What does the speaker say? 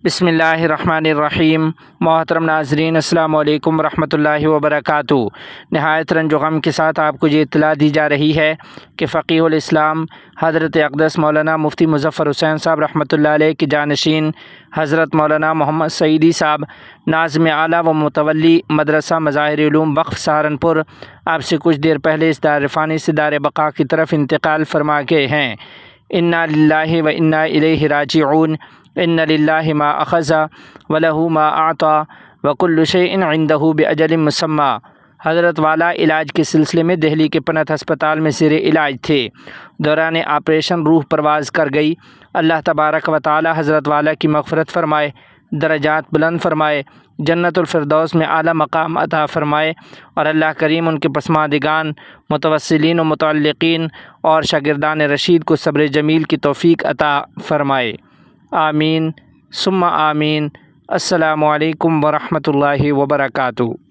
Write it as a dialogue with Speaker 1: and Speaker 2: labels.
Speaker 1: بسم اللہ الرحمن الرحیم۔ محترم ناظرین، السلام علیکم ورحمۃ اللہ وبرکاتہ۔ نہایت رنج و غم کے ساتھ آپ کو یہ اطلاع دی جا رہی ہے کہ فقیہ الاسلام حضرت اقدس مولانا مفتی مظفر حسین صاحب رحمۃ اللہ علیہ کی جانشین حضرت مولانا محمد سعیدی صاحب ناظم اعلیٰ و متولی مدرسہ مظاہر علوم وقف سہارنپور آپ سے کچھ دیر پہلے اس دار فانی سے دار بقا کی طرف انتقال فرما گئے ہیں۔ انا للہ و انا الیہ راجعون۔ ان للہ ما اخذ ولہ ما اعطى وکل شیء عندہ باجل مسمی۔ حضرت والا علاج کے سلسلے میں دہلی کے پنت ہسپتال میں زیر علاج تھے۔ دوران آپریشن روح پرواز کر گئی۔ اللہ تبارک و تعالی حضرت والا کی مغفرت فرمائے، درجات بلند فرمائے، جنت الفردوس میں اعلیٰ مقام عطا فرمائے، اور اللہ کریم ان کے پسماندگان، متوسلین و متعلقین اور شاگردان رشید کو صبر جمیل کی توفیق عطا فرمائے۔ آمین ثم آمین۔ السلام علیکم ورحمۃ اللہ وبرکاتہ۔